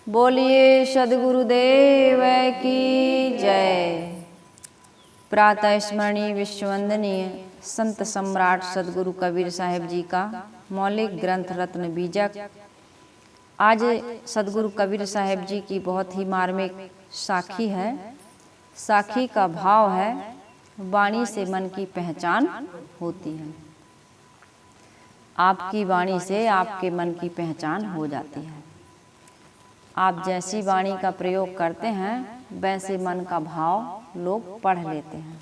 बोलिए सद्गुरुदेव की जय। प्रातः स्मरणीय विश्ववंदनीय संत सम्राट सद्गुरु कबीर साहिब जी का मौलिक ग्रंथ रत्न बीजक। आज सद्गुरु कबीर साहिब जी की बहुत ही मार्मिक साखी है। साखी का भाव है, वाणी से मन की पहचान होती है। आपकी वाणी से आपके मन की पहचान हो जाती है। आप जैसी वाणी का प्रयोग करते हैं वैसे मन का भाव लोग पढ़ लेते हैं।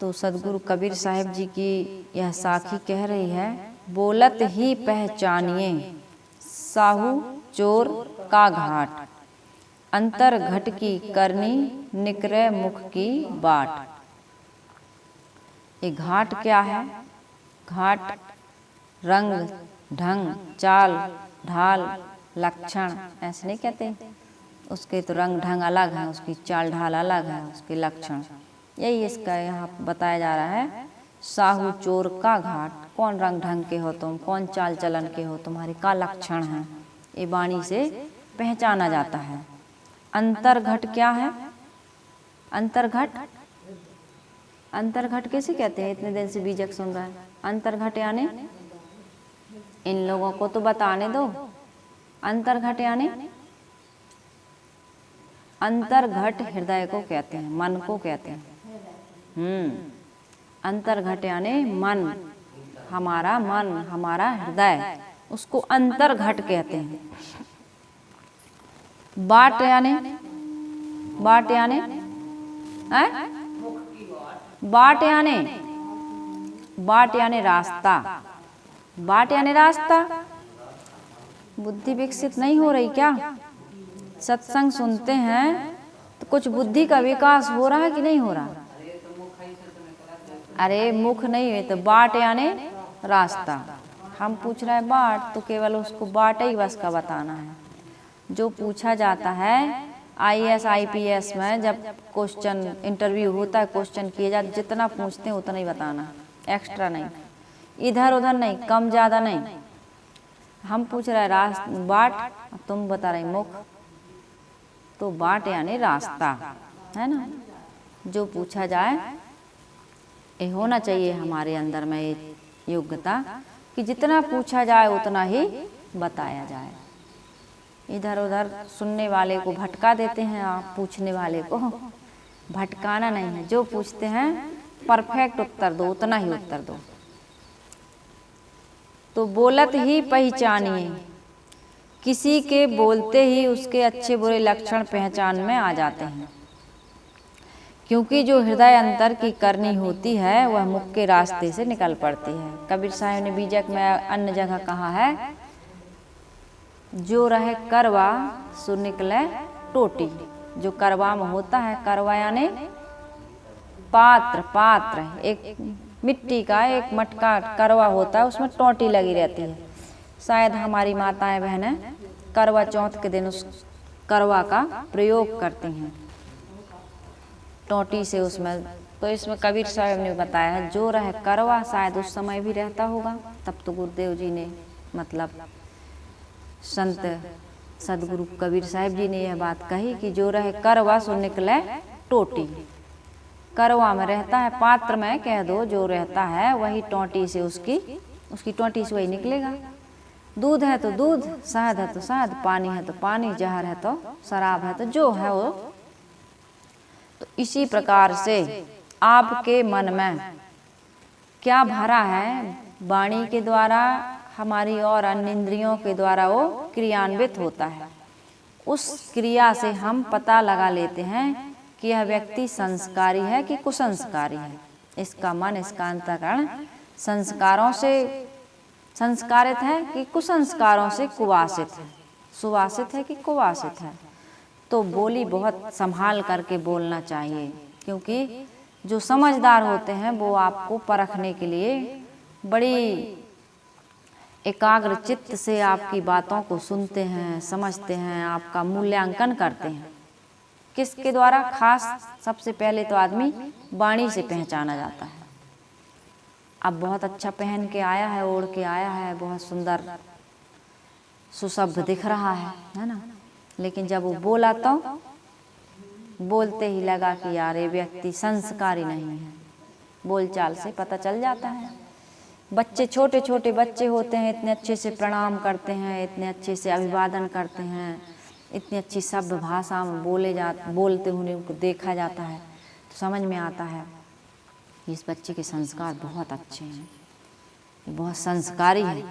तो सद्गुरु कबीर साहिब जी की यह साखी कह रही है, बोलत ही पहचानिए साहू चोर का घाट, अंतर घट की करनी निकरे मुख की बाट। ये घाट क्या है? घाट रंग ढंग चाल ढाल लक्षण ऐसे नहीं कहते। उसके तो रंग ढंग अलग है, उसकी चाल ढाल अलग है, उसके लक्षण। यही इसका यहाँ बताया जा रहा है। साहू चोर का घाट, कौन रंग ढंग के हो तुम, कौन चाल चलन के हो, तुम्हारे का लक्षण है, ये वाणी से पहचाना जाता है। अंतर्घट क्या है? अंतर्घट, अंतर्घट कैसे कहते हैं? इतने दिन से बीजक सुन रहा है। अंतर्घट यानी, इन लोगों को तो बताने दो। अंतर्घट यानी, अंतर्घट हृदय को कहते हैं, मन को कहते हैं। अंतर्घट यानी मन, हमारा मन, हमारा हृदय, उसको अंतर्घट कहते हैं। बाट यानी, बाट यानी बाट यानी, बाट यानी रास्ता। बाट यानी रास्ता। बुद्धि विकसित नहीं हो रही क्या? सत्संग सुनते हैं तो कुछ बुद्धि का विकास हो रहा है कि नहीं हो रहा? अरे मुख नहीं है तो बाट यानी रास्ता। हम पूछ रहे हैं बाट, तो केवल उसको बाट ही बस का बताना है। जो पूछा जाता है IAS IPS में, जब क्वेश्चन इंटरव्यू होता है, क्वेश्चन किए जाते, जितना पूछते हैं उतना ही बताना, एक्स्ट्रा नहीं, इधर उधर नहीं, कम ज़्यादा नहीं। हम पूछ रहे हैं बाट, तुम बता रहे मुख, तो बाट यानी रास्ता है ना। जो पूछा जाए ये होना चाहिए हमारे अंदर में ये योग्यता कि जितना पूछा जाए उतना ही बताया जाए। इधर उधर सुनने वाले को भटका देते हैं आप, पूछने वाले को भटकाना नहीं है। जो पूछते हैं परफेक्ट उत्तर दो, उतना ही उत्तर दो। तो बोलत ही पहचानिए, किसी के बोलते ही उसके अच्छे बुरे लक्षण पहचान में आ जाते हैं। क्योंकि जो हृदय अंतर की करनी होती है वह मुख के रास्ते से निकल पड़ती है। कबीर साहब ने बीजक में अन्य जगह कहा है, जो रहे करवा सो निकले टोटी। जो करवा में होता है, करवा यानी पात्र, पात्र एक मिट्टी का एक मटका करवा होता है, उसमें टोटी लगी रहती है। शायद हमारी माताएं बहनें करवा चौथ के दिन उस करवा का प्रयोग करती हैं, टोटी से उसमें। तो इसमें कबीर साहब ने बताया है, जो रहे करवा, शायद उस समय भी रहता होगा, तब तो गुरुदेव जी ने, मतलब संत सदगुरु कबीर साहब जी ने यह बात कही कि जो रहे करवा सो निकले टोटी। करवा में रहता है, पात्र में कह दो, जो रहता है वही टोटी से उसकी टोटी से वही निकलेगा। दूध है तो दूध, शहद है तो शहद, पानी है तो पानी, जहर है तो शराब है तो जो है वो। तो इसी प्रकार से आपके मन में क्या भरा है, वाणी के द्वारा हमारी और अन्य इंद्रियों के द्वारा वो क्रियान्वित होता है। उस क्रिया से हम पता लगा लेते हैं कि यह व्यक्ति संस्कारी है कि कुसंस्कारी है। इसका मन, इसका अंतःकरण संस्कारों से संस्कारित है कि कुसंस्कारों से कुवासित है, सुवासित है कि कुवासित है। तो बोली बहुत संभाल करके बोलना चाहिए, क्योंकि जो समझदार होते हैं वो आपको परखने के लिए बड़ी एकाग्र चित्त से आपकी बातों को सुनते हैं, समझते हैं, आपका मूल्यांकन करते हैं। किसके द्वारा? खास सबसे पहले तो आदमी वाणी से पहचाना जाता है। अब बहुत अच्छा पहन के आया है, ओढ़ के आया है, बहुत सुंदर सुसभ्य दिख रहा है ना, लेकिन जब वो बोला तो बोलते ही लगा कि यार ये व्यक्ति संस्कारी नहीं है। बोलचाल से पता चल जाता है। बच्चे, छोटे छोटे बच्चे होते हैं, इतने अच्छे से प्रणाम करते हैं, इतने अच्छे से अभिवादन करते हैं, इतनी अच्छी सभ्य भाषा में बोलते हुए उनको देखा जाता है, तो समझ में आता है कि इस बच्चे के संस्कार बहुत अच्छे हैं, बहुत संस्कारी है।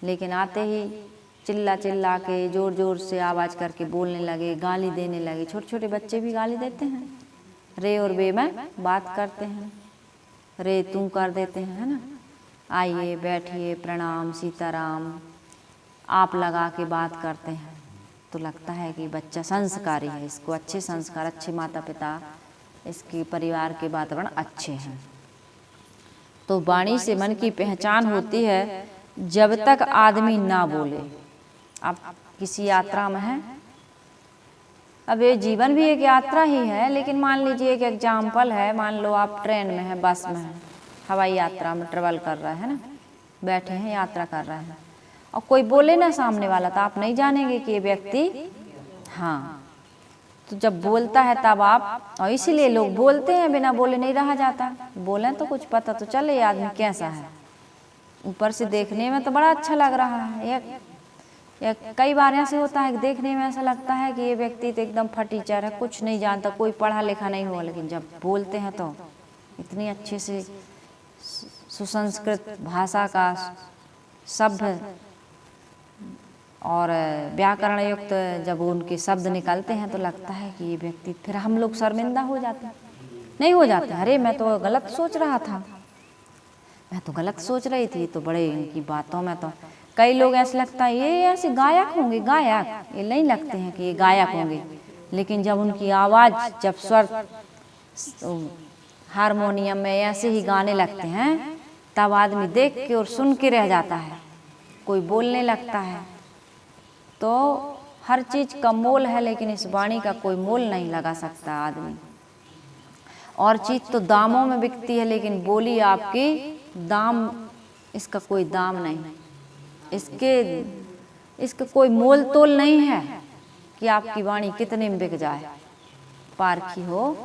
लेकिन आते ही चिल्ला चिल्ला के जोर जोर से आवाज़ करके बोलने लगे, गाली देने लगे। छोटे छोटे बच्चे भी गाली देते हैं, रे और बे में बात करते हैं, रे तू कर देते हैं, है ना। आइए बैठिए, प्रणाम, सीताराम, आप लगा के बात करते हैं, तो लगता है कि बच्चा संस्कारी है, इसको अच्छे संस्कार, अच्छे माता पिता, इसके परिवार के वातावरण अच्छे हैं। तो वाणी से मन की पहचान होती है जब तक आदमी ना बोले। आप किसी यात्रा में हैं, अब ये जीवन भी एक यात्रा ही है, लेकिन मान लीजिए एक एग्जाम्पल है, मान लो आप ट्रेन में हैं, बस में हैं, हवाई यात्रा में ट्रेवल कर रहे हैं ना, बैठे हैं, यात्रा कर रहे हैं, और कोई बोले ना सामने वाला, तो आप नहीं जानेंगे कि ये व्यक्ति, हाँ, तो जब बोलता है तब आप, और इसीलिए लोग बोलते हैं, बिना बोले नहीं रहा जाता। बोलें तो कुछ पता तो चले ये आदमी कैसा है। ऊपर से देखने में तो बड़ा अच्छा लग रहा है, या कई बार ऐसे होता है कि देखने में ऐसा लगता है कि ये व्यक्ति तो एकदम फटीचर है, कुछ नहीं जानता, कोई पढ़ा लिखा नहीं हुआ, लेकिन जब बोलते हैं तो इतनी अच्छे से सुसंस्कृत भाषा का, सभ्य और व्याकरण युक्त जब उनके शब्द निकलते हैं तो लगता है कि ये व्यक्ति, फिर हम लोग शर्मिंदा हो जाते हैं, नहीं हो जाते, अरे मैं तो गलत सोच रहा था, मैं तो गलत सोच रही थी, तो बड़े इनकी बातों में तो कई लोग ऐसे लगता है ये ऐसे गायक होंगे, गायक, ये नहीं लगते हैं कि ये गायक होंगे, लेकिन जब उनकी आवाज़, जब स्वर हारमोनियम में ऐसे ही गाने लगते हैं, तब आदमी देख के और सुन के रह जाता है, कोई बोलने लगता है। तो हर चीज़ का मोल है, लेकिन इस वाणी का कोई मोल नहीं लगा सकता आदमी। और चीज़ तो दामों में बिकती है, लेकिन बोली आपकी दाम, इसका कोई दाम नहीं, इसके कोई मोल तोल नहीं है कि आपकी वाणी कितने में बिक जाए। पारखी हो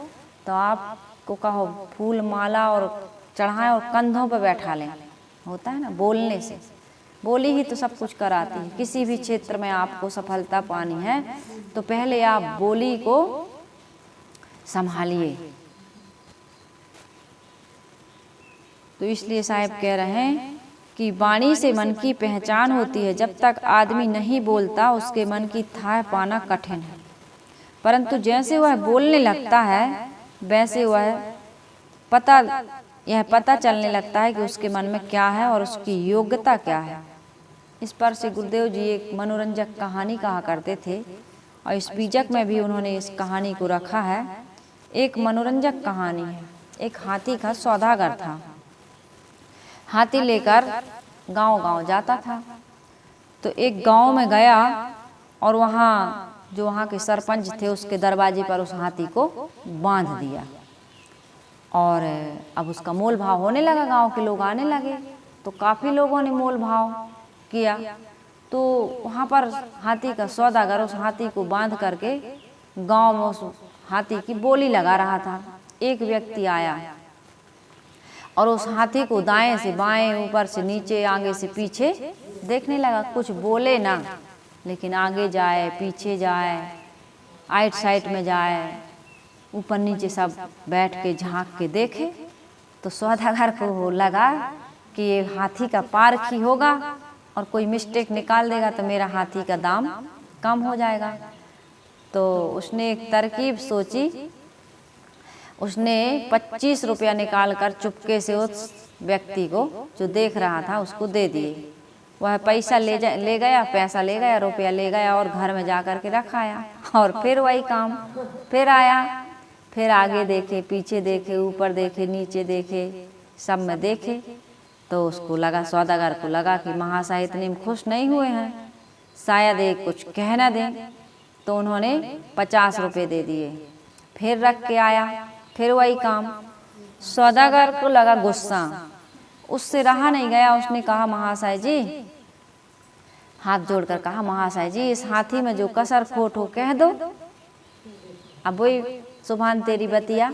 तो आपको कहो फूल माला और चढ़ाएं और कंधों पर बैठा लें, होता है ना। बोलने से, बोली ही तो सब कुछ कराती है। किसी भी क्षेत्र में आपको सफलता पानी है तो पहले आप बोली को संभालिए। तो इसलिए साहब कह रहे हैं कि वाणी से मन की पहचान होती है, जब तक आदमी नहीं बोलता उसके मन की थाह पाना कठिन है, परंतु जैसे वह बोलने लगता है वैसे यह पता चलने लगता है कि उसके मन में क्या है और उसकी योग्यता क्या है। इस पर से गुरुदेव जी एक मनोरंजक कहानी कहा करते थे, और इस बीजक में भी उन्होंने इस कहानी को रखा है। एक मनोरंजक कहानी है। एक हाथी का सौदागर था। हाथी लेकर गांव-गांव जाता था। तो एक गांव में गया और वहाँ के सरपंच थे, उसके दरवाजे पर उस हाथी को बांध दिया। और अब उसका मोल भाव होने लगा, गांव के लोग आने लगे, तो काफ़ी लोगों ने मोल भाव किया। तो वहाँ पर हाथी का सौदागर उस हाथी को बांध करके गांव में उस हाथी की बोली लगा रहा था। एक व्यक्ति आया और उस हाथी को दाएं से बाएं, ऊपर से नीचे, आगे से पीछे देखने लगा। कुछ बोले ना, लेकिन आगे जाए, पीछे जाए, आइट साइड में जाए, ऊपर नीचे सब बैठ के झांक के देखे। तो सौदागर को लगा कि ये हाथी का पारखी होगा और कोई मिस्टेक निकाल देगा तो मेरा हाथी का दाम कम हो जाएगा। तो उसने एक तरकीब सोची। उसने 25 रुपया निकाल कर चुपके से उस व्यक्ति को जो देख रहा था उसको दे दिए। वह पैसा ले गया, पैसा ले गया, रुपया ले गया और घर में जा कर के रखाया। और फिर वही काम, फिर आया, फिर आगे देखे, पीछे देखे, ऊपर देखे, नीचे देखे, सब में देखे। तो उसको लगा, सौदागर को लगा कि महाशय इतने में खुश नहीं हुए हैं, शायद एक कुछ कह न दें। तो उन्होंने 50 रुपये दे दिए। फिर रख के आया, फिर वही काम। सौदागर को लगा गुस्सा, उससे रहा नहीं गया। उसने कहा, महाशय जी हाथ जोड़कर कहा, महाशय जी इस हाथी में जो कसर खोट हो कह दो। अब वही सुभान तेरी बतिया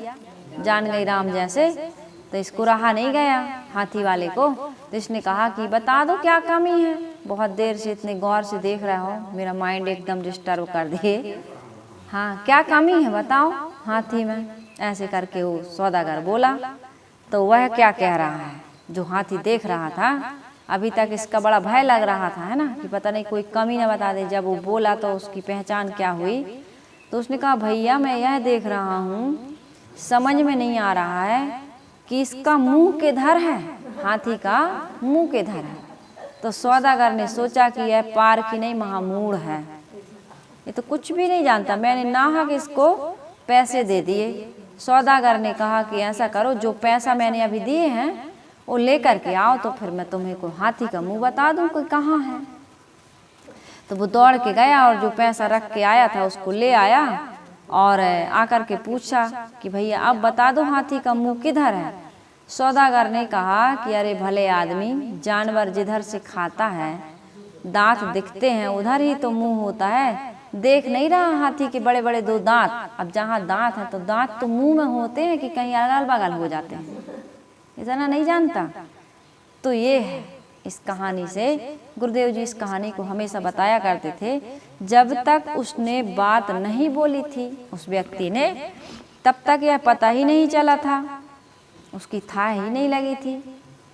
जान गई राम जैसे, तो इसको रहा नहीं गया हाथी वाले को। तो इसने कहा कि बता दो क्या कमी है, बहुत देर से इतने गौर से देख रहा हो, मेरा माइंड एकदम डिस्टर्ब कर दिए। हाँ क्या कमी है बताओ हाथी में, ऐसे करके वो सौदागर बोला। तो वह क्या कह रहा है, जो हाथी देख रहा था, अभी तक इसका बड़ा भय लग रहा था, है ना, कि पता नहीं कोई कमी ना बता दे। जब वो बोला तो उसकी पहचान क्या हुई, तो उसने कहा भैया मैं यह देख रहा हूँ, समझ में नहीं आ रहा है कि इसका मुंह किधर है, हाथी का मुंह किधर है। तो सौदागर ने सोचा कि यह पार की नहीं महामूढ़ है, ये तो कुछ भी नहीं जानता, मैंने नाहक इसको पैसे दे दिए। सौदागर ने कहा कि ऐसा करो, जो पैसा मैंने अभी दिए हैं वो लेकर के आओ, तो फिर मैं तुम्हें को हाथी का मुंह बता दूं कोई कहाँ है। तो वो दौड़ के गया और जो पैसा रख के आया था उसको ले आया और आकर के पूछा कि भैया अब बता दो हाथी का मुंह किधर है। सौदागर ने कहा कि अरे भले आदमी, जानवर जिधर से खाता है दांत दिखते हैं उधर ही तो मुंह होता है, देख नहीं रहा हाथी के बड़े बड़े 2 दांत। अब जहाँ दांत है तो दांत तो मुंह में होते हैं कि कहीं अगल बगल हो जाते हैं, इतना नहीं जानता। तो ये है इस कहानी से, गुरुदेव जी इस कहानी को हमेशा बताया करते थे। जब तक उसने बात नहीं बोली थी उस व्यक्ति ने, तब तक यह पता ही नहीं चला था, उसकी था ही नहीं लगी थी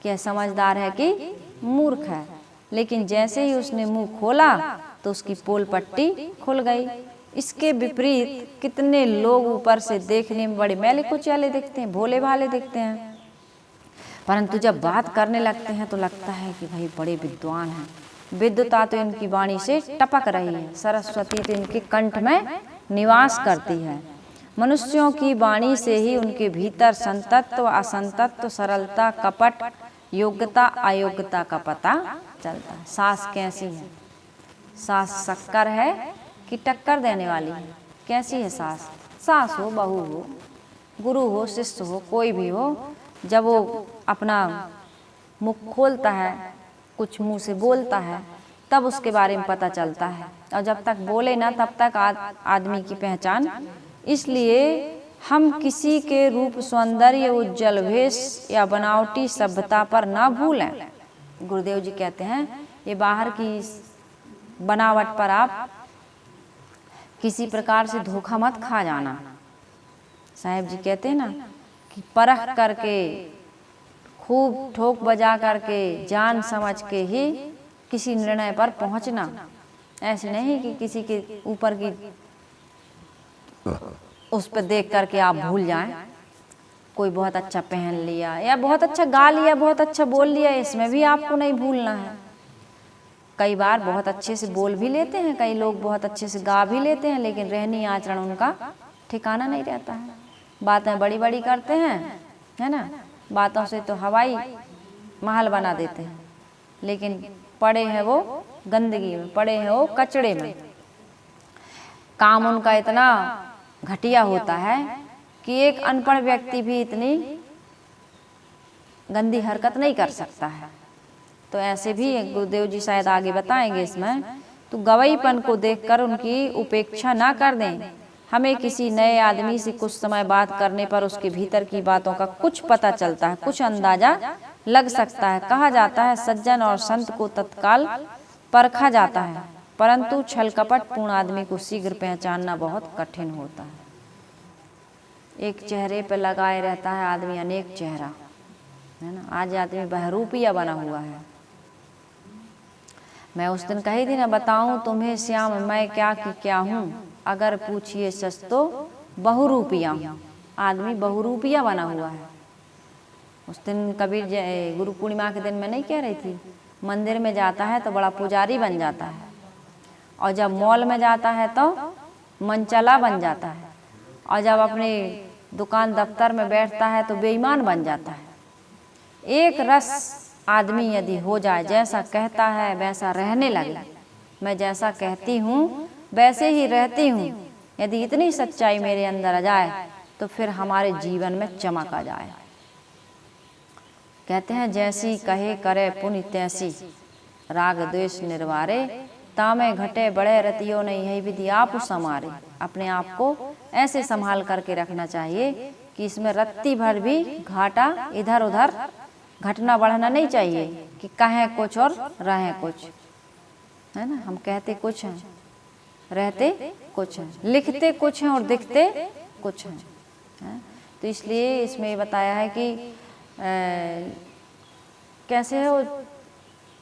कि यह समझदार है कि मूर्ख है। लेकिन जैसे ही उसने मुंह खोला तो उसकी पोल पट्टी खुल गई। इसके विपरीत कितने लोग ऊपर से देखने में बड़े मैले कुचैले दिखते हैं, भोले भाले दिखते हैं, परंतु जब बात करने लगते हैं तो लगता है कि भाई बड़े विद्वान हैं। विद्वता तो इनकी वाणी से टपक रही है, सरस्वती तो इनके कंठ में निवास करती है। मनुष्यों की वाणी से ही उनके भीतर संतत्व असंतत्व, सरलता कपट, योग्यता अयोग्यता का पता चलता है। सास कैसी है, सास शक्कर है कि टक्कर देने वाली है, कैसी है सास, सास हो बहू हो गुरु हो शिष्य हो कोई भी हो, जब वो अपना मुख खोलता है, कुछ मुंह से बोलता है, तब उसके बारे में पता चलता है। और जब तक बोले ना तब तक आदमी की पहचान। इसलिए हम किसी के रूप सौंदर्य उज्जवल वेश या बनावटी सभ्यता पर ना भूलें। गुरुदेव जी कहते हैं ये बाहर की बनावट पर आप किसी प्रकार से धोखा मत खा जाना। साहेब जी कहते हैं ना कि परख करके, खूब ठोक बजा करके, जान समझ के ही किसी निर्णय पर पहुंचना। ऐसे नहीं कि किसी के ऊपर की उस पर देख करके आप भूल जाएं। कोई बहुत अच्छा पहन लिया या बहुत अच्छा गा लिया, बहुत अच्छा बोल लिया, इसमें भी आपको नहीं भूलना है। कई बार बहुत अच्छे से बोल भी लेते हैं, कई लोग बहुत अच्छे से गा भी लेते हैं, लेकिन रहनी आचरण उनका ठिकाना नहीं रहता है। बातें बड़ी बड़ी करते हैं, है ना, बातों से तो हवाई महल बना देते हैं, लेकिन पड़े हैं वो गंदगी में, पड़े हैं वो कचड़े में। काम उनका इतना घटिया होता है कि एक अनपढ़ व्यक्ति भी इतनी गंदी हरकत नहीं कर सकता है। तो ऐसे भी गुरुदेव जी शायद आगे बताएंगे इसमें, तो गवईपन को देखकर उनकी उपेक्षा ना कर दें। हमें किसी नए आदमी से कुछ समय बात करने पर उसके भीतर की बातों का कुछ पता चलता है, कुछ अंदाजा लग सकता है। कहा जाता है सज्जन और संत को तत्काल परखा जाता है, परंतु छल कपट पूर्ण आदमी को शीघ्र पहचानना बहुत कठिन होता है। एक चेहरे पर लगाए रहता है आदमी अनेक चेहरा, है ना। आज आदमी बहरूपिया बना हुआ है। मैं उस दिन कही थी ना, बताऊं तुम्हें श्याम मैं क्या कि क्या हूँ, अगर पूछिए सच तो बहुरूपिया हूँ। आदमी बहुरूपिया बना हुआ है। उस दिन कबीर गुरु पूर्णिमा के दिन मैं नहीं कह रही थी, मंदिर में जाता है तो बड़ा पुजारी बन जाता है, और जब मॉल में जाता है तो मनचला बन जाता है, और जब अपने दुकान दफ्तर में बैठता है तो बेईमान बन जाता है। एक रस आदमी यदि हो जाए, जैसा कहता है वैसा रहने लगे, मैं जैसा कहती हूँ वैसे ही रहती हूँ, यदि इतनी सच्चाई मेरे अंदर आ जाए तो फिर हमारे जीवन में चमक आ जाए। कहते हैं जैसी कहे करे पुण्य तैसी, राग द्वेष निर्वारे, तामे घटे बड़े रतियों ने यही विधि आप समारे। अपने आप को ऐसे संभाल करके रखना चाहिए कि इसमें रत्ती भर भी घाटा इधर उधर घटना बढ़ना नहीं चाहिए कि कहें कुछ और रहें कुछ, है ना। हम कहते कुछ हैं, रहते कुछ हैं, लिखते कुछ हैं और दिखते कुछ हैं, है? तो इसलिए इसमें बताया है कि कैसे है वो,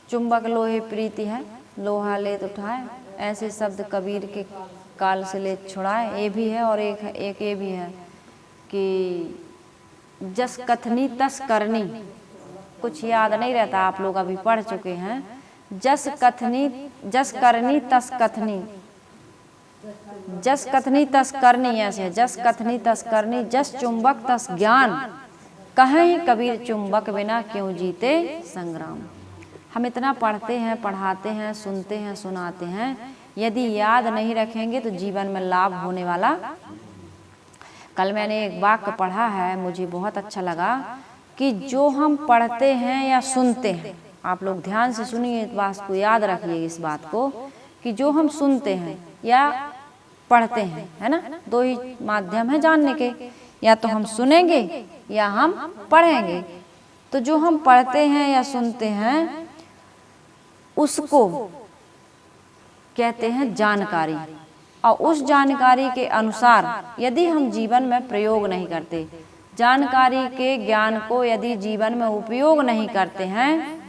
चुंबक लोहे प्रीति है, लोहा लेत उठाए, ऐसे शब्द कबीर के काल से लेत छुड़ाए। ये भी है और एक ये भी है कि जस कथनी तस करनी, कुछ याद नहीं रहता, आप लोग अभी पढ़ चुके हैं। जस करनी तस कथनी, जस कथनी तस करनी, ऐसे जस कथनी तस करनी, जस चुंबक तस ज्ञान, कहीं कबीर चुंबक बिना क्यों जीते संग्राम। हम इतना पढ़ते हैं, पढ़ाते हैं, सुनते हैं, सुनाते हैं, यदि याद नहीं रखेंगे तो जीवन में लाभ होने वाला। कल मैंने एक वाक्य पढ़ा है, मुझे बहुत अच्छा लगा कि जो हम पढ़ते हैं या सुनते हैं, आप लोग ध्यान से सुनिए, इस बात को याद रखिए, इस बात को कि जो हम सुनते हैं या पढ़ते हैं, है ना, दो ही माध्यम है जानने के, या तो हम सुनेंगे या हम पढ़ेंगे। तो जो हम पढ़ते हैं या सुनते हैं उसको कहते हैं जानकारी, और उस जानकारी के अनुसार यदि हम जीवन में प्रयोग नहीं करते, जानकारी के ज्ञान को यदि जीवन में उपयोग नहीं करते हैं,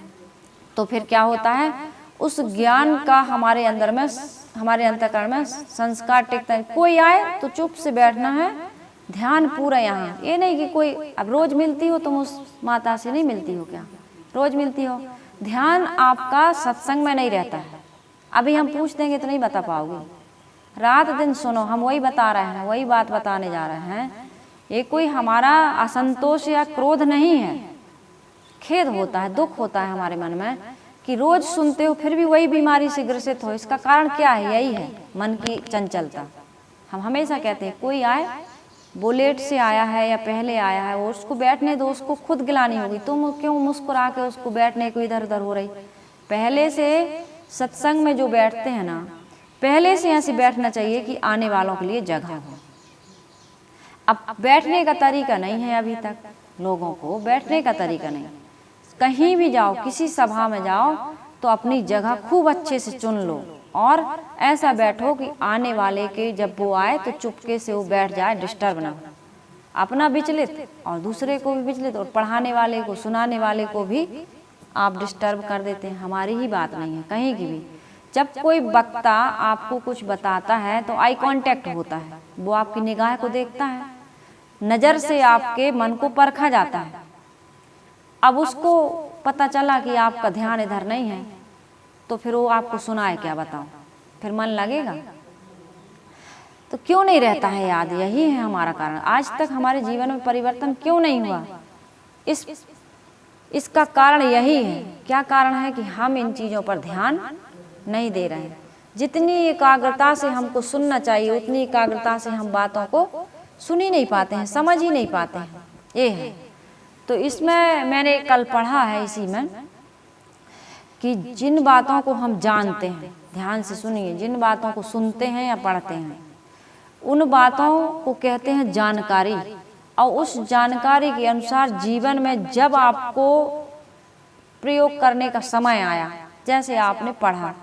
तो फिर क्या होता है, उस ज्ञान का हमारे अंदर में, हमारे अंतःकरण में संस्कार टिकता है। कोई आए तो चुप से बैठना है, ध्यान पूरा यहाँ। ये नहीं कि कोई, अब रोज मिलती हो तुम उस माता से, नहीं मिलती हो क्या, रोज मिलती हो, ध्यान आपका सत्संग में नहीं रहता है। अभी हम पूछ देंगे तो नहीं बता पाओगे, रात दिन सुनो, हम वही बता रहे हैं, वही बात बताने जा रहे हैं। ये कोई हमारा असंतोष या क्रोध नहीं है, खेद होता है, दुख होता है हमारे मन में कि रोज सुनते हो फिर भी वही बीमारी से ग्रसित हो। इसका कारण क्या है, यही है मन की चंचलता। हम हमेशा कहते हैं कोई आए, वो लेट से आया है या पहले आया है, वो उसको बैठने दो, उसको खुद गिलानी होगी, तुम क्यों मुस्कुरा के उसको बैठने को इधर उधर हो रही। पहले से सत्संग में जो बैठते हैं ना, पहले से ऐसे बैठना चाहिए कि आने वालों के लिए जगह हो। अब बैठने का तरीका नहीं है, अभी तक लोगों को बैठने का तरीका नहीं। कहीं भी जाओ, किसी सभा में जाओ तो अपनी जगह खूब अच्छे से चुन लो और ऐसा बैठो कि आने वाले के जब वो आए तो चुपके से वो बैठ जाए, डिस्टर्ब ना हो, अपना विचलित और दूसरे को भी विचलित, और पढ़ाने वाले को, सुनाने वाले को भी आप डिस्टर्ब कर देते हैं। हमारी ही बात नहीं है, कहीं की भी जब कोई वक्ता आपको कुछ बताता है तो आई कांटेक्ट होता है, वो आपकी निगाह को देखता है, नज़र से आपके मन को परखा जाता है। अब उसको पता चला कि आपका ध्यान इधर नहीं है, तो फिर वो आपको सुनाए क्या, बताओ, फिर मन लगेगा? तो क्यों नहीं रहता है याद? यही है हमारा कारण। आज तक हमारे जीवन में परिवर्तन क्यों नहीं हुआ? इसका कारण यही है। क्या कारण है? कि हम इन चीज़ों पर ध्यान नहीं दे रहे हैं। जितनी एकाग्रता से हमको सुनना चाहिए उतनी एकाग्रता से हम बातों को सुन ही नहीं पाते हैं, समझ ही नहीं पाते हैं, ये है। तो इसमें मैंने कल पढ़ा है इसी में कि जिन बातों को हम जानते हैं, ध्यान से सुनिए, जिन बातों को सुनते हैं या पढ़ते हैं उन बातों को कहते हैं जानकारी। और उस जानकारी के अनुसार जीवन में जब आपको प्रयोग करने का समय आया, जैसे आपने पढ़ा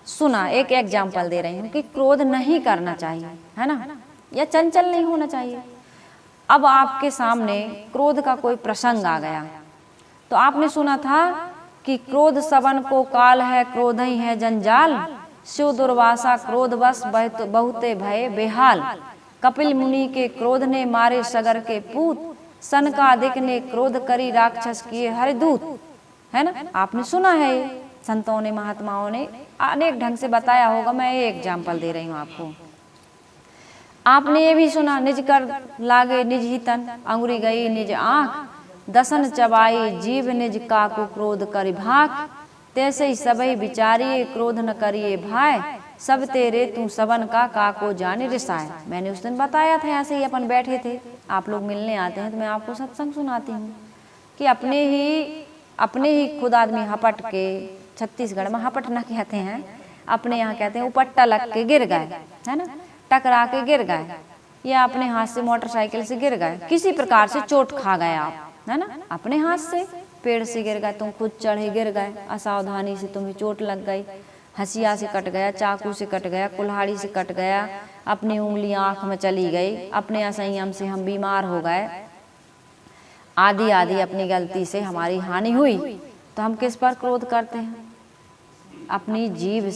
सुना, एक एग्जाम्पल दे रही हूँ कि क्रोध नहीं करना चाहिए, है ना, या चंचल नहीं होना चाहिए। अब आपके सामने क्रोध का कोई प्रसंग आ गया तो आपने सुना था कि क्रोध सबन को काल है, क्रोध ही है जंजाल, शिव दुर्वासा क्रोधवश बहुते भय बेहाल, कपिल मुनि के क्रोध ने मारे सगर के पूत, सनकादिक ने क्रोध करी राक्षस किए हरिदूत, है ना। आपने सुना है, संतों ने, महात्माओं ने अनेक ढंग से बताया होगा। मैं ये एग्जाम्पल दे रही हूँ आपको। आपने ये भी सुना, निज कर लागे निज ही तन, अंगुरी गई निज आँख, दसन चबाई जीव निज काकु क्रोध करि भाक, तैसे ही सबई विचारिए क्रोध न करिए भाई, सब तेरे तू सबन का काको जाने रिसाए। मैंने उस दिन बताया था, ऐसे ही अपन बैठे थे, आप लोग मिलने आते हैं तो मैं आपको सत्संग सुनाती हूँ कि अपने ही खुद आदमी हपट के छत्तीसगढ़ में हपटना कहते हैं, अपने यहाँ कहते हैं उपट्टा लग के गिर गए, है ना, टकरा के गिर गए, या अपने हाथ से मोटरसाइकिल से गिर गए, किसी प्रकार से चोट खा गए आप, है ना, अपने हाथ से पेड़ से गिर गए, तुम खुद चढ़े गिर गए, असावधानी से तुम्हें चोट लग गई, हंसिया से कट गया, चाकू से कट गया, कुल्हाड़ी से कट गया, अपनी उंगलियां आंख में चली गई, अपने असंयम से हम बीमार हो गए, आदि आदि अपनी गलती से हमारी हानि हुई, तो हम किस पर क्रोध करते हैं? अपनी जीभ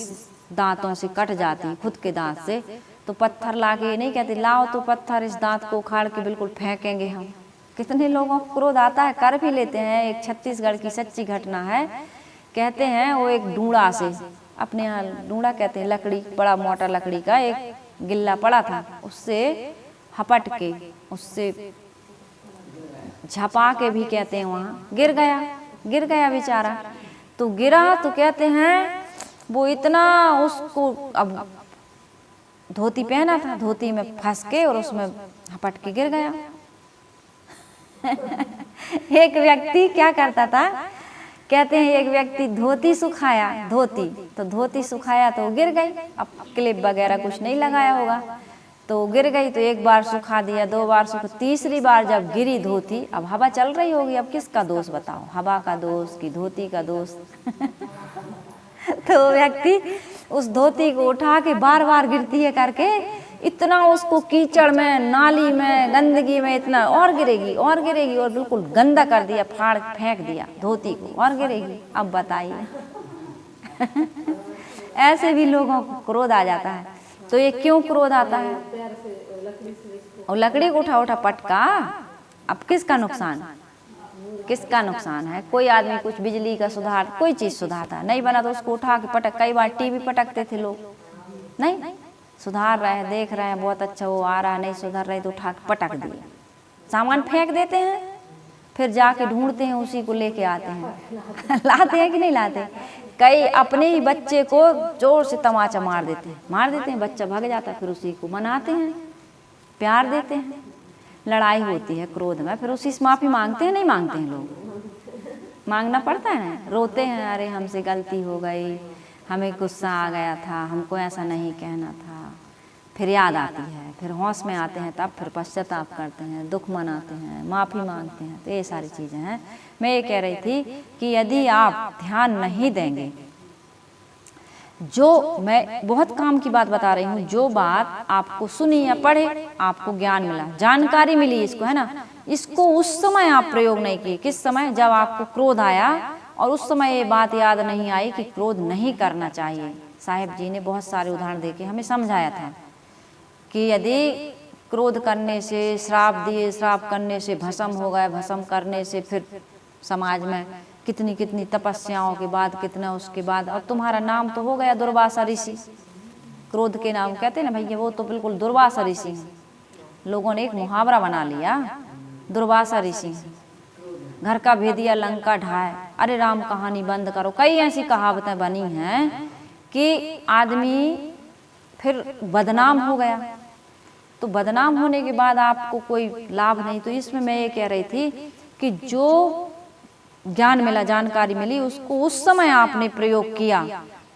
दांतों से कट जाती, खुद के दांत से, तो पत्थर लाके नहीं कहते लाओ तो पत्थर इस दांत को उखाड़ के बिल्कुल फेंकेंगे हम। कितने लोगों को क्रोध आता है, कर भी लेते हैं। एक छत्तीसगढ़ की सच्ची घटना है, कहते हैं वो एक डूड़ा से, अपने यहाँ डूड़ा कहते हैं, लकड़ी, बड़ा मोटा लकड़ी का एक गिल्ला पड़ा था, उससे हपट के, उससे झपा के भी कहते हैं, वहाँ गिर गया बेचारा। तो गिरा तो कहते हैं वो इतना उसको, अब धोती पहना था, धोती में फंस के और उसमें हपट के गिर गया। एक व्यक्ति क्या करता था, कहते हैं एक व्यक्ति धोती सुखाया, धोती सुखाया तो गिर गई, अब क्लिप वगैरह कुछ नहीं लगाया होगा, तो गिर गई, तो एक बार सुखा दिया, 2 बार सुखा, तीसरी बार जब गिरी धोती, अब हवा चल रही होगी, अब किसका दोष बताओ, हवा का दोष कि धोती का दोष? तो व्यक्ति उस धोती को उठा के बार बार गिरती है करके, इतना उसको कीचड़ में, नाली में, गंदगी में, इतना और गिरेगी और बिल्कुल गंदा कर दिया, फाड़ फेंक दिया धोती को, और गिरेगी। अब बताइए। ऐसे भी लोगों को क्रोध आ जाता है। तो ये क्यों क्रोध आता है? और लकड़ी को उठा पटका, अब किसका नुकसान है? कोई आदमी कुछ बिजली का सुधार, कोई चीज सुधारता नहीं बना तो उसको उठा के पटक, कई बार टीवी पटकते थे लोग, नहीं सुधार रहे हैं, देख रहे हैं बहुत अच्छा वो आ रहा है, नहीं सुधार रहे तो उठा के पटक दिए, सामान फेंक देते हैं, फिर जाके ढूंढते हैं, उसी को लेके आते हैं। लाते हैं कि नहीं लाते? कई अपने ही बच्चे को जोर से तमाचा मार देते हैं, बच्चा भाग जाता है, फिर उसी को मनाते हैं, प्यार देते हैं, लड़ाई होती है क्रोध में, फिर उसी से माफी मांगते हैं, नहीं मांगते हैं लोग, मांगना पड़ता है ना, रोते हैं, अरे हमसे गलती हो गई, हमें गुस्सा आ गया था, हमको ऐसा नहीं कहना था, फिर याद आती है, फिर होश में आते हैं, तब फिर पश्चाताप करते हैं, दुख मनाते हैं, माफ़ी मांगते हैं। तो ये सारी चीज़ें हैं। मैं ये कह रही थी कि यदि आप ध्यान नहीं देंगे, जो मैं बहुत काम की बात बता रही हूँ, जो बात आपको सुनी या पढ़े, आपको ज्ञान मिला, जानकारी मिली, इसको है ना, इसको उस समय आप प्रयोग नहीं किए। किस समय? जब आपको क्रोध आया और उस समय ये बात याद नहीं आई कि क्रोध नहीं करना चाहिए। साहिब जी ने बहुत सारे उदाहरण देके हमें समझाया था कि यदि क्रोध करने से श्राप दिए, श्राप करने से भस्म हो गए, भस्म करने से फिर समाज में कितनी कितनी तपस्याओं के बाद, कितना उसके बाद, अब तुम्हारा नाम तो हो गया दुर्वासा ऋषि। क्रोध के नाम कहते हैं ना भैया, वो तो बिल्कुल दुर्वासा ऋषि हैं। लोगों ने एक मुहावरा बना लिया, दुर्वासा ऋषि, घर का भेदिया लंका ढाए, अरे राम कहानी बंद करो। कई ऐसी कहावतें बनी हैं कि आदमी फिर बदनाम हो गया, तो बदनाम होने के बाद आपको कोई लाभ नहीं। तो इसमें मैं ये कह रही थी कि जो ज्ञान मिला, जानकारी मिली, उसको उस समय आपने प्रयोग किया,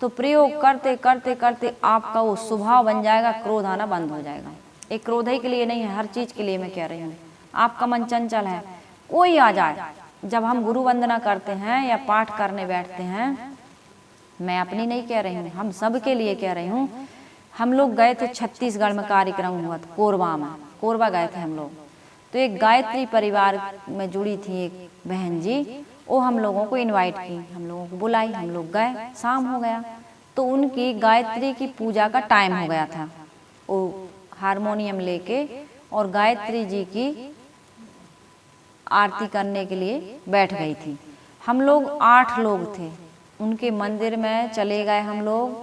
तो प्रयोग करते करते करते आपका वो स्वभाव बन जाएगा, क्रोध आना बंद हो जाएगा। एक क्रोध ही के लिए नहीं है, हर चीज के लिए मैं कह रही हूँ। आपका मन चंचल है, कोई आ जाए, जब हम गुरु वंदना करते हैं या पाठ करने बैठते हैं, मैं अपनी नहीं कह रही हूँ, हम सब के लिए कह रही हूँ। हम लोग गए थे छत्तीसगढ़ में, कार्यक्रम हुआ था कोरबा में, कोरबा गए थे हम लोग। तो एक गायत्री परिवार में जुड़ी थी एक बहन जी, वो हम लोगों को इनवाइट की, हम लोगों को बुलाई, हम लोग गए, शाम हो गया, तो उनकी गायत्री की पूजा का टाइम हो गया था। वो हारमोनियम लेके और गायत्री जी की आरती करने के लिए बैठ गई थी। हम लोग 8 लोग थे, उनके मंदिर में चले गए, हम लोग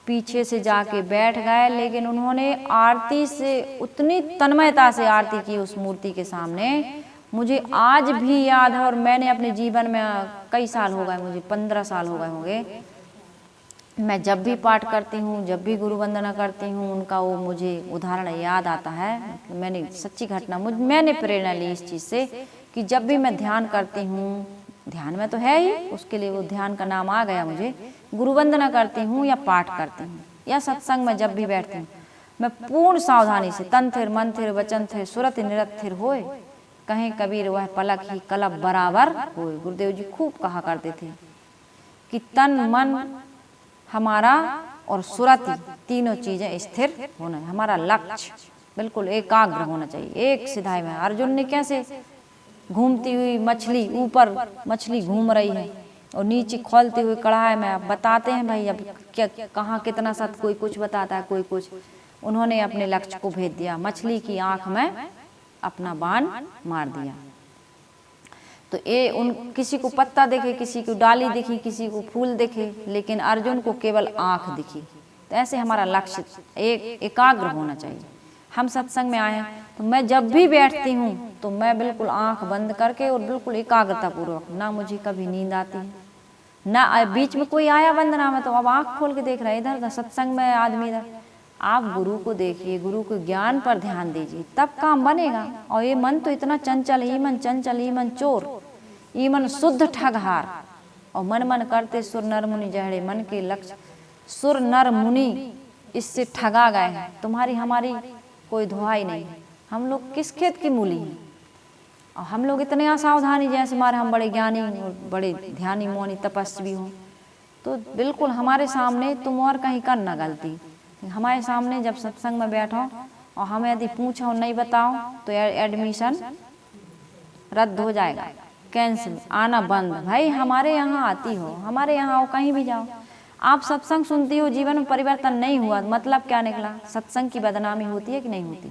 पीछे से जाके बैठ गए, लेकिन उन्होंने आरती से उतनी तन्मयता से आरती की उस मूर्ति के सामने, मुझे आज भी याद है। और मैंने अपने जीवन में कई साल हो गए, मुझे 15 साल हो गए होंगे, मैं जब भी पाठ करती हूँ, जब भी गुरु वंदना करती हूँ, उनका वो मुझे उदाहरण याद आता है। मैंने सच्ची घटना, मैंने प्रेरणा ली इस चीज़ से कि जब भी मैं ध्यान करती हूँ, ध्यान में तो है ही, उसके लिए वो ध्यान का नाम आ गया मुझे। गुरु वंदना करती हूँ या पाठ करती हूँ या सत्संग में जब भी बैठती हूँ, मैं पूर्ण सावधानी से तन थिर मन थिर वचन थिर सुरत निरत थिर होए, कहें कबीर वह पलक ही कलब बराबर होए। गुरुदेव जी खूब कहा करते थे कि तन मन हमारा और सुरति तीनों चीजें स्थिर होना, हमारा लक्ष्य बिल्कुल एकाग्र होना चाहिए, एक सिधाई में। अर्जुन ने कैसे घूमती हुई मछली, ऊपर मछली घूम रही है और नीचे खोलते हुए कढ़ाई में, अब बताते हैं भाई अब क्या कहाँ कितना सत, कोई कुछ बताता है कोई कुछ, उन्होंने अपने लक्ष्य को भेद दिया, मछली की आंख में अपना बाण मार दिया। तो ये उन किसी को पत्ता दिखे, किसी को डाली दिखी, किसी को फूल दिखे, लेकिन अर्जुन को केवल आंख दिखी। तो ऐसे हमारा लक्ष्य एकाग्र होना चाहिए। हम सत्संग में आए हैं तो मैं जब भी बैठती हूँ तो मैं बिल्कुल आंख बंद करके और बिल्कुल एकाग्रता पूर्वक, ना मुझे कभी नींद आती है, ना बीच में कोई आया वंदना में तो अब आंख खोल के देख रहा है इधर उधर, सत्संग में आदमी इधर। आप गुरु को देखिए, गुरु के ज्ञान पर ध्यान दीजिए, तब काम बनेगा। और ये मन तो इतना चंचल, ये मन चंचल, ये मन चोर, ये मन शुद्ध ठगहार, और मन मन करते सुर नर मुनि जहड़े, मन के लक्ष्य सुर नर मुनि इससे ठगा गए हैं। तुम्हारी हमारी कोई दुहाई नहीं, हम लोग किस खेत की मूली हैं, और हम लोग इतने असावधानी, जैसे हमारे हम बड़े ज्ञानी और बड़े ध्यानी मौनी तपस्वी हों, तो बिल्कुल हमारे सामने तुम और कहीं कर ना गलती। हमारे सामने जब सत्संग में बैठो और हमें यदि पूछो नहीं बताओ तो एडमिशन रद्द हो जाएगा, कैंसिल, आना बंद। भाई हमारे यहाँ आती हो, हमारे यहाँ हो, कहीं भी जाओ, आप सत्संग सुनती हो, जीवन में परिवर्तन नहीं हुआ, मतलब क्या निकला? सत्संग की बदनामी होती है कि नहीं होती?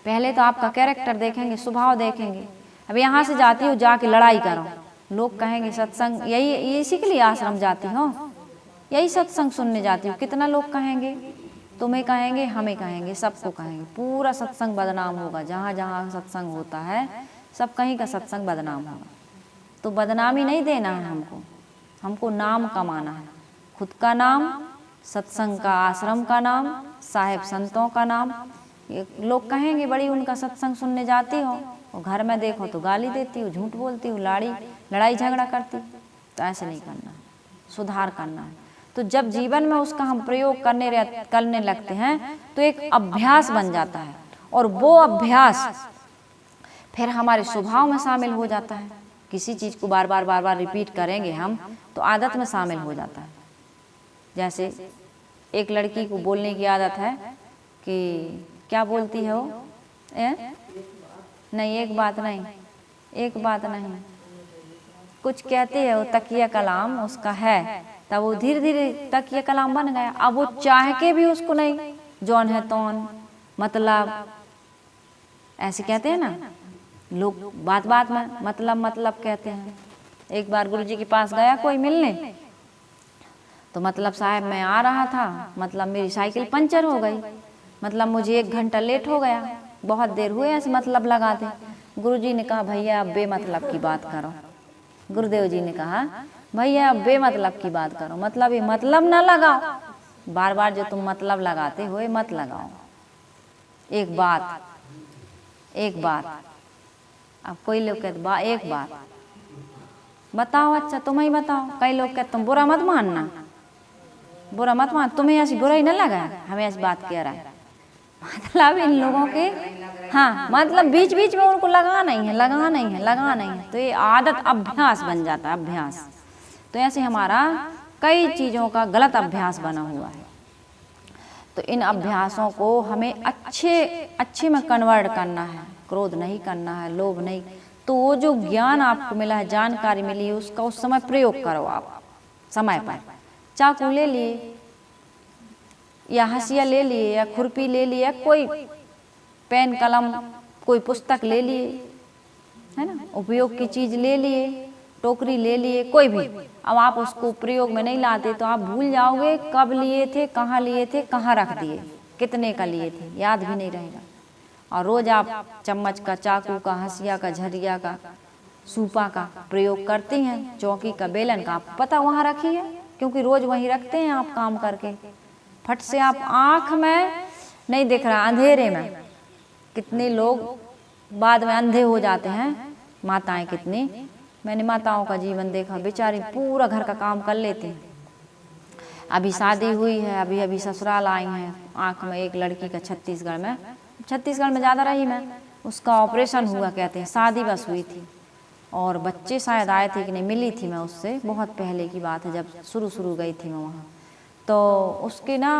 पहले तो आपका कैरेक्टर देखेंगे, स्वभाव देखेंगे। अब यहाँ से जाती हो, जाके लड़ाई करो, लोग कहेंगे सत्संग, यही इसी के लिए आश्रम जाती हो, यही सत्संग सुनने जाती हो। कितना लोग कहेंगे, तुम्हें कहेंगे, हमें कहेंगे, सबको कहेंगे, पूरा सत्संग बदनाम होगा। जहाँ जहाँ सत्संग होता है सब कहीं का सत्संग बदनाम होगा। तो बदनामी नहीं देना है हमको, हमको नाम कमाना है, खुद का नाम, सत्संग का, आश्रम का नाम, साहेब संतों का नाम। लोग कहेंगे बड़ी उनका सत्संग सुनने जाती हो और घर में देखो तो गाली देती हो, झूठ बोलती हो, लड़ाई झगड़ा करती। तो ऐसे नहीं करना है, सुधार करना है। तो जब जीवन में उसका हम प्रयोग करने लगते हैं तो एक अभ्यास बन जाता है, और वो अभ्यास फिर हमारे स्वभाव में शामिल हो जाता है। किसी चीज़ को बार बार रिपीट करेंगे हम तो आदत में शामिल हो जाता है। जैसे एक लड़की को बोलने की आदत है कि क्या बोलती है वो, नहीं एक बात नहीं, कुछ कहती है वो, तकिया कलाम उसका है, तब वो धीरे धीरे तकिया कलाम बन गया। अब वो चाह के भी उसको नहीं, जौन है तौन, मतलब ऐसे कहते हैं ना लोग, बात बात में मतलब कहते हैं। एक बार गुरुजी के पास गया कोई मिलने, तो मतलब साहब मैं आ रहा था, मतलब मेरी साइकिल पंचर हो गई, मतलब मुझे 1 घंटा लेट हो गया, बहुत देर हुए ऐसे मतलब लगा दे। गुरुजी ने कहा भैया अब बेमतलब की बात करो। गुरुदेव जी ने कहा भैया अब बेमतलब की बात करो, मतलब ये मतलब ना लगाओ, बार बार जो तुम मतलब लगाते हो मत लगाओ। एक बात अब कोई लोग कहते एक बात बताओ, अच्छा तुम ही बताओ। कई लोग कहते तुम बुरा मत मानना, तुम्हें ऐसी बुरा ही ना लगा, हमें ऐसी बात कह रहा है। मतलब इन लोगों के, हाँ मतलब बीच बीच में उनको लगाना ही है। तो ये आदत, अभ्यास बन जाता है, अभ्यास। तो ऐसे हमारा कई चीज़ों का गलत अभ्यास बना हुआ है। तो इन अभ्यासों को हमें अच्छे में कन्वर्ट करना है, क्रोध नहीं करना है, लोभ नहीं। तो वो जो ज्ञान आपको मिला है, जानकारी मिली है, उसका उस समय प्रयोग करो। आप समय पर चाकू ले लिए या हंसिया ले लिए या खुरपी ले लिए, कोई पेन कलम, कोई पुस्तक ले लिए, है ना, उपयोग की चीज़ ले लिए, टोकरी ले लिए, कोई भी। अब आप उसको प्रयोग में नहीं लाते तो आप भूल जाओगे कब लिए थे, कहाँ रख दिए, कितने का लिए थे, याद भी नहीं रहेगा। और रोज़ आप चम्मच का, चाकू का, हंसिया का, झरिया का, सूपा का प्रयोग करती हैं, चौकी का, बेलन का, आप पता वहाँ रखी है, क्योंकि रोज़ वहीं रखते हैं आप काम करके। फट से आप आँख में नहीं दिख रहा, अंधेरे में। कितने लोग बाद में अंधे हो जाते हैं, माताएं कितनी, मैंने माताओं का जीवन देखा, बेचारी पूरा घर का काम कर लेती हैं। अभी शादी हुई है, अभी अभी ससुराल आई हैं, आँख में एक लड़की का छत्तीसगढ़ में ज़्यादा रही मैं, उसका ऑपरेशन हुआ कहते हैं, शादी बस हुई थी और बच्चे शायद आए थे कि नहीं, मिली थी मैं उससे, बहुत पहले की बात है, जब शुरू गई थी मैं वहाँ। तो उसके ना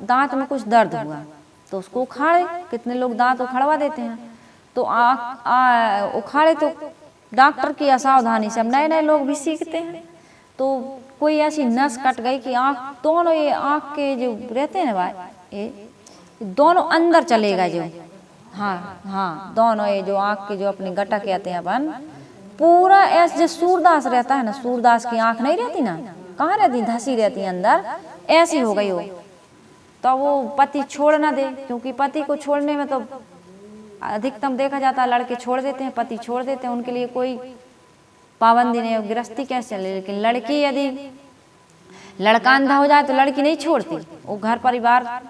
दांत में कुछ दर्द हुआ तो उसको उखाड़े, कितने लोग दांत उखड़वा देते हैं, तो उखाड़े तो डॉक्टर की असावधानी से, अब नए नए लोग भी सीखते हैं, तो कोई ऐसी नस कट गई कि आँख दोनों, ये आँख के जो रहते हैं भाई, ये दोनों अंदर चले गए जो, हाँ दोनों ये जो आँख के जो अपने गटा कहते हैं अपन, पूरा ऐसे जो सूरदास रहता है ना, सूरदास की आँख नहीं रहती ना, कहाँ रहती, धसी रहती है अंदर, ऐसी हो गई हो। तो वो पति छोड़ ना दे, क्योंकि पति को छोड़ने में तो अधिकतम देखा जाता है लड़के छोड़ देते हैं, पति छोड़ देते हैं, उनके लिए कोई पाबंदी नहीं, गृहस्थी कैसे चले। लेकिन लड़की, यदि लड़का अंधा हो जाए तो लड़की नहीं छोड़ती, वो घर परिवार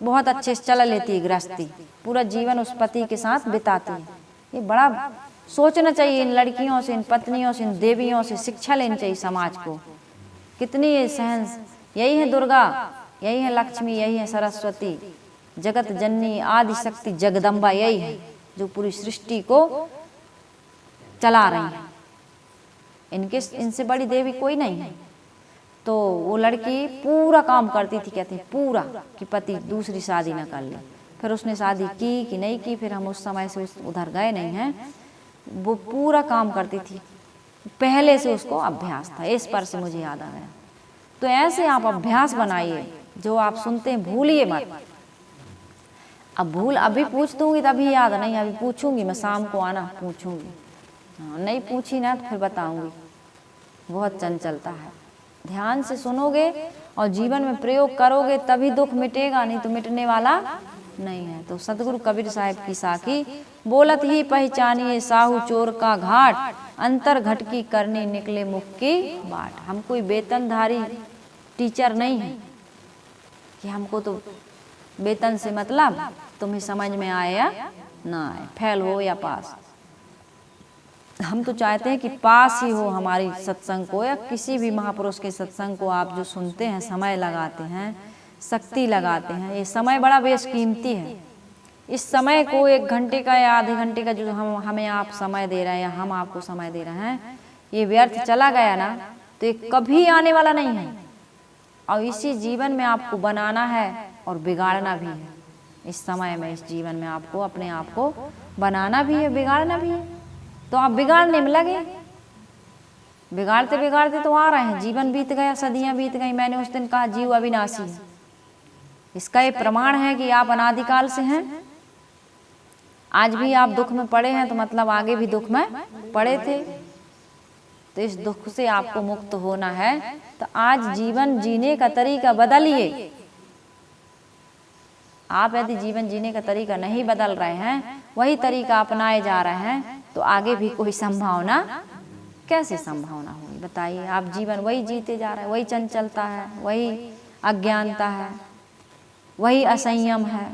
बहुत अच्छे से चला लेती है, गृहस्थी पूरा जीवन उस पति के साथ बिताती है। ये बड़ा सोचना चाहिए इन लड़कियों से, इन पत्नियों से, इन देवियों से शिक्षा लेनी चाहिए समाज को। कितनी सहन, यही है दुर्गा, यही है लक्ष्मी, यही है सरस्वती, जगत जननी आदि शक्ति जगदम्बा, यही है जो पूरी सृष्टि को चला रही है। इनसे बड़ी देवी कोई नहीं है। तो वो लड़की पूरा काम करती थी, कहती है पूरा, कि पति दूसरी शादी न कर ले। फिर उसने शादी की कि नहीं की, फिर हम उस समय से उधर गए नहीं हैं। वो पूरा काम करती थी, पहले से उसको अभ्यास था। इस पर से मुझे याद आ गया। तो ऐसे आप अभ्यास बनाइए, जो आप सुनते हैं भूलिए मत। अब अभी पूछ दूंगी तभी याद नहीं, अभी पूछूंगी मैं, शाम को आना पूछूंगी, नहीं पूछी ना तो फिर बताऊंगी। बहुत चंचलता है, ध्यान से सुनोगे और जीवन में प्रयोग करोगे तभी दुख मिटेगा, नहीं तो मिटने वाला नहीं है। तो सदगुरु कबीर साहब की साखी, बोलत ही पहचानिए साहू चोर का घाट, अंतर घटकी करनी निकले मुख की बाट। हम कोई वेतनधारी टीचर नहीं है कि हमको तो वेतन से मतलब, तुम्हें समझ में आए या ना आए, फेल हो या पास। हम तो चाहते हैं कि पास ही हो हमारी सत्संग को, या किसी भी महापुरुष के सत्संग को आप जो सुनते हैं, समय लगाते हैं, शक्ति लगाते हैं। ये समय बड़ा बेशकीमती है। इस समय को 1 घंटे का या आधे घंटे का जो हमें आप समय दे रहे हैं, या हम आपको समय दे रहे हैं, ये व्यर्थ चला गया ना तो ये कभी आने वाला नहीं है। और इसी जीवन में आपको बनाना है और बिगाड़ना भी है। इस समय में, इस जीवन में आपको अपने आप को बनाना भी है, बिगाड़ना भी है। तो आप बिगाड़ने में लगे, बिगाड़ते बिगाड़ते तो आ रहे हैं, जीवन बीत गया, सदियां बीत गई। मैंने उस दिन कहा जीव अविनाशी है, इसका ये प्रमाण है कि आप अनादिकाल से हैं। आज भी आप दुख में पड़े हैं तो मतलब आगे भी दुख में पड़े थे। तो इस दुख से आपको मुक्त होना है, तो आज जीवन जीने का तरीका बदलिए। आप यदि जीवन जीने का तरीका नहीं बदल रहे हैं, वही तरीका अपनाए जा रहे हैं, तो आगे भी कोई संभावना, कैसे संभावना होगी बताइए। आप जीवन वही जीते जा रहे हैं, वही चंचलता है, वही अज्ञानता है, वही असंयम है,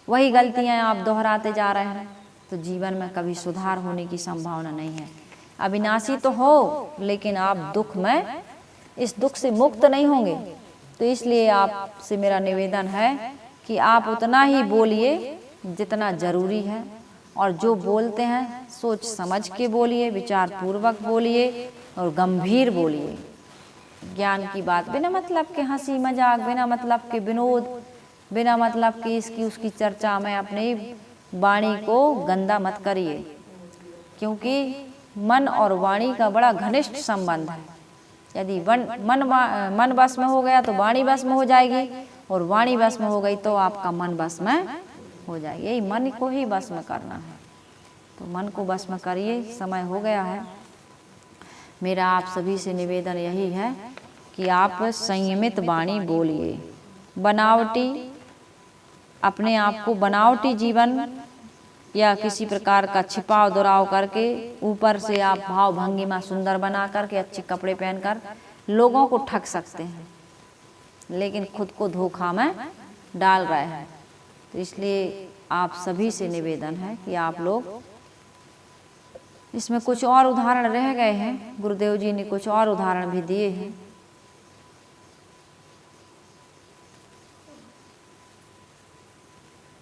वही गलतियां आप दोहराते जा रहे हैं। तो जीवन में कभी सुधार होने की संभावना नहीं है। अविनाशी तो हो, लेकिन आप दुख में, इस दुख से मुक्त नहीं होंगे। तो इसलिए आपसे मेरा निवेदन है कि आप उतना ही बोलिए जितना जरूरी है, और जो बोलते हैं सोच समझ के बोलिए, विचार पूर्वक बोलिए और गंभीर बोलिए। ज्ञान की बात, बिना मतलब के हंसी मजाक, बिना मतलब के विनोद, बिना मतलब की इसकी उसकी चर्चा में अपनी वाणी को गंदा मत करिए, क्योंकि मन और वाणी का बड़ा घनिष्ठ संबंध है। यदि मन बस में हो गया तो वाणी बस में हो जाएगी, और वाणी बस में हो गई तो आपका मन बस में हो जाएगी। यही मन को ही बस में करना है, तो मन को बस में करिए। समय हो गया है। मेरा आप सभी से निवेदन यही है कि आप संयमित वाणी बोलिए। बनावटी, अपने आप को बनावटी जीवन या किसी प्रकार का छिपाव दुराव करके, ऊपर से आप भाव भंगिमा सुंदर बना करके, अच्छे कपड़े पहनकर लोगों को ठग सकते हैं, लेकिन खुद को धोखा में डाल रहे हैं। तो इसलिए आप सभी से निवेदन है कि आप लोग इसमें कुछ और उदाहरण रह गए हैं, गुरुदेव जी ने कुछ और उदाहरण भी दिए हैं।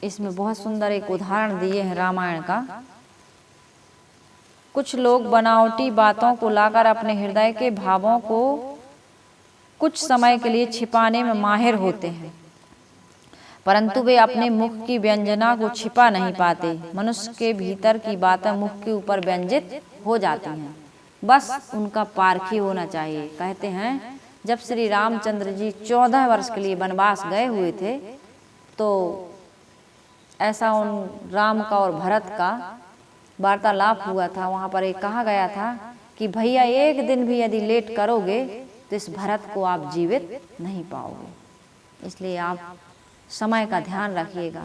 इसमें बहुत सुंदर एक उदाहरण दिए हैं रामायण का। कुछ लोग बनावटी बातों को लाकर अपने हृदय के भावों को कुछ समय के लिए छिपाने में माहिर होते हैं, परंतु वे अपने मुख की व्यंजना को छिपा नहीं पाते। मनुष्य के भीतर की बातें मुख के ऊपर व्यंजित हो जाती हैं, बस उनका पारखी होना चाहिए। कहते हैं जब श्री रामचंद्र जी 14 वर्ष के लिए वनवास गए हुए थे, तो ऐसा उन राम का और भरत का वार्तालाप हुआ था। वहाँ पर एक कहा गया था कि भैया एक दिन भी यदि लेट करोगे तो इस भरत को आप जीवित नहीं पाओगे। इसलिए आप समय का ध्यान रखिएगा,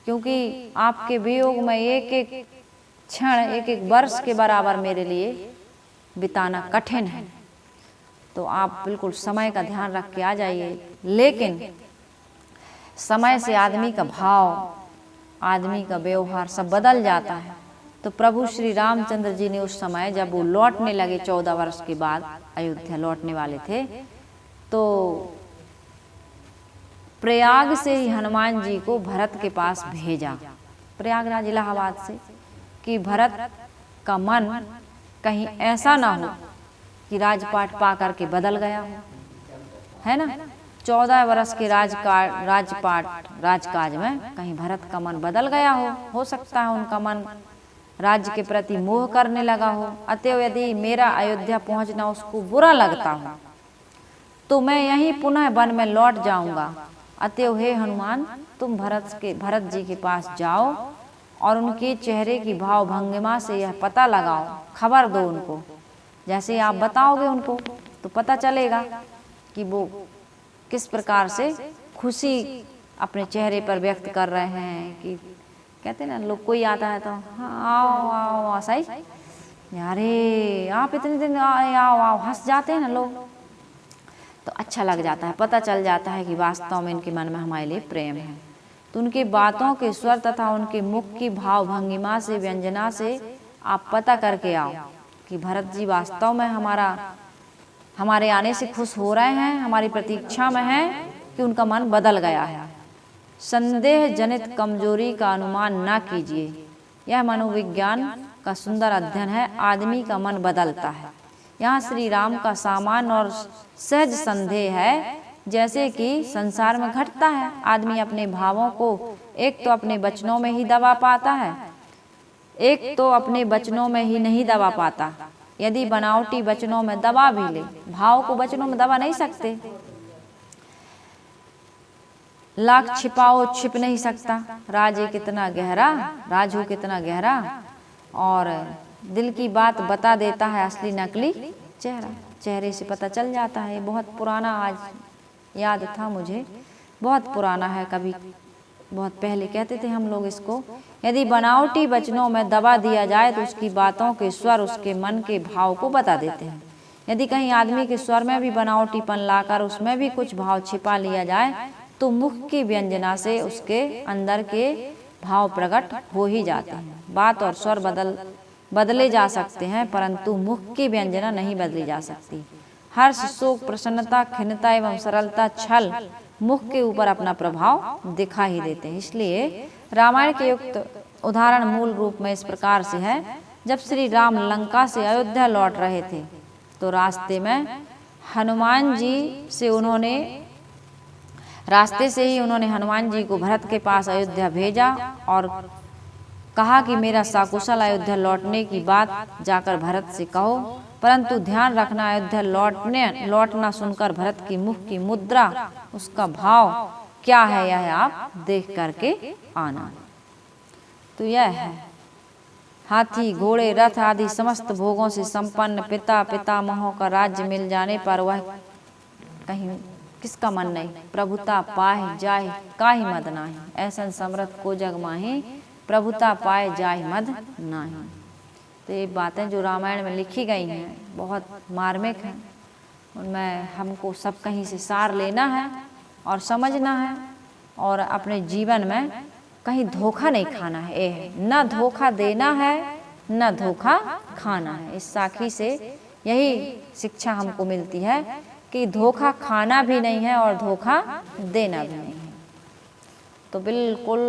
क्योंकि आपके वियोग में एक एक क्षण, एक एक वर्ष के बराबर मेरे लिए बिताना कठिन है। तो आप बिल्कुल समय का ध्यान रख के आ जाइए। लेकिन समय से आदमी का भाव, आदमी का व्यवहार सब बदल जाता है। तो प्रभु श्री रामचंद्र जी ने उस समय जब वो लौटने लगे, 14 वर्ष के बाद अयोध्या लौटने वाले थे, तो प्रयाग से ही हनुमान जी को भरत के पास भेजा, प्रयागराज इलाहाबाद से, कि भरत का मन कहीं ऐसा ना हो कि राजपाट पा करके बदल गया हो, है ना। 14 वर्ष के राजकाज में कहीं भरत का मन बदल गया हो सकता है उनका मन राज्य के प्रति मोह करने लगा हो। अतएव यदि मेरा अयोध्या पहुंचना उसको बुरा लगता हो तो मैं यहीं पुनः वन में लौट जाऊंगा। अतएव हे हनुमान, तुम भरत जी के पास जाओ और उनके चेहरे की भाव भंगिमा से यह पता लगाओ, खबर दो उनको। जैसे आप बताओगे उनको तो पता चलेगा कि वो किस प्रकार से खुशी अपने चेहरे पर व्यक्त कर रहे हैं। कि कहते हैं ना, लोग कोई आता है तो हाँ आओ आओ सही, अरे आप इतने दिन आओ आओ, हंस जाते हैं ना लोग, तो अच्छा लग जाता है, पता चल जाता है कि वास्तव में इनके मन में हमारे लिए प्रेम है। तो उनकी बातों के स्वर तथा उनके मुख की भाव भंगिमा से, व्यंजना से आप पता करके आओ कि भरत जी वास्तव में हमारे आने से खुश हो रहे हैं, हमारी प्रतीक्षा में हैं कि उनका मन बदल गया है। संदेह जनित कमजोरी का अनुमान न कीजिए, यह मनोविज्ञान का सुंदर अध्ययन है। आदमी का मन बदलता है। यहाँ श्री राम का सामान्य और सहज संदेह है, जैसे कि संसार में घटता है। आदमी अपने भावों को एक तो अपने वचनों में ही दबा पाता है, एक तो अपने वचनों में ही नहीं दबा पाता। यदि बनावटी वचनों में दबा भी ले, भाव को वचनों में दबा नहीं सकते। लाख छिपाओ छिप नहीं सकता। राज कितना गहरा और दिल की बात बता देता है असली नकली चेहरा। चेहरे से पता चल जाता है। ये बहुत पुराना, आज याद था मुझे, बहुत पुराना है। कभी बहुत पहले कहते थे हम लोग इसको, यदि बनावटी वचनों में दबा दिया जाए तो उसकी बातों के स्वर उसके मन के भाव को बता देते हैं। यदि कहीं आदमी के स्वर में भी बनावटीपन लाकर उसमें भी कुछ भाव छिपा लिया जाए तो मुख की व्यंजना से उसके अंदर के भाव प्रकट हो ही जाते हैं। बात और स्वर बदले जा सकते हैं, परंतु मुख की व्यंजना नहीं बदली जा सकती। हर्ष, शोक, प्रसन्नता, खिन्नता एवं सरलता, छल मुख के ऊपर अपना प्रभाव दिखा ही देते हैं। इसलिए रामायण के युक्त उदाहरण मूल रूप में इस प्रकार से है। जब श्री राम लंका से अयोध्या लौट रहे थे तो रास्ते से ही उन्होंने हनुमान जी को भरत के पास अयोध्या भेजा और कहा कि मेरा सकुशल अयोध्या लौटने की बात जाकर भरत से कहो, परंतु ध्यान रखना अयोध्या लौटना सुनकर भरत की मुख की मुद्रा, उसका भाव क्या है यह आप देख करके आना। तो यह है, हाथी घोड़े रथ आदि समस्त भोगों से संपन्न पितामहों का राज्य मिल जाने पर वह कहीं किसका मन नहीं, प्रभुता पाए जाए काहि मद नाही, ऐसन समर्थ को जग माही, प्रभुता पाए जाए मद नाही। तो ये बातें जो रामायण में लिखी गई हैं बहुत मार्मिक हैं। उनमें हमको सब कहीं से सार लेना है और समझना है और अपने जीवन में कहीं धोखा नहीं खाना है। न धोखा देना है न धोखा खाना है। इस साखी से यही शिक्षा हमको मिलती है कि धोखा खाना भी नहीं है और धोखा देना भी नहीं है। तो बिल्कुल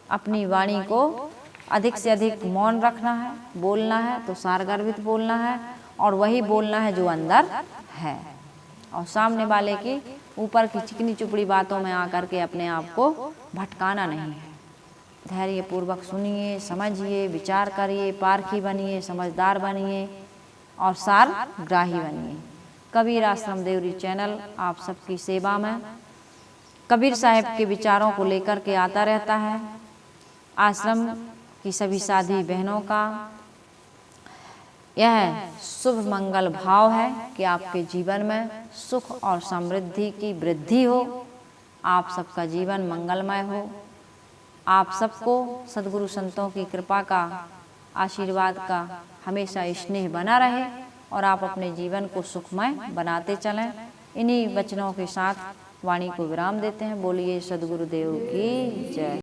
अपनी वाणी को अधिक से अधिक मौन रखना है, बोलना है तो सारगर्भित बोलना है और वही बोलना है जो अंदर है, और सामने वाले की ऊपर की चिकनी चुपड़ी बातों में आकर के अपने आप को भटकाना नहीं है। धैर्य पूर्वक सुनिए, समझिए, विचार करिए, पारखी बनिए, समझदार बनिए और सारग्राही बनिए। कबीर आश्रम देवरी चैनल आप सबकी सेवा में कबीर साहब के विचारों को लेकर के आता रहता है। आश्रम की सभी साथी बहनों का यह शुभ मंगल भाव है कि आपके जीवन में सुख और समृद्धि की वृद्धि हो, आप सबका जीवन मंगलमय हो, आप सबको सद्गुरु संतों की कृपा का, आशीर्वाद का हमेशा स्नेह बना रहे और आप अपने जीवन को सुखमय बनाते चलें। इन्हीं वचनों के साथ वाणी को विराम देते हैं। बोलिए सद्गुरुदेव की जय।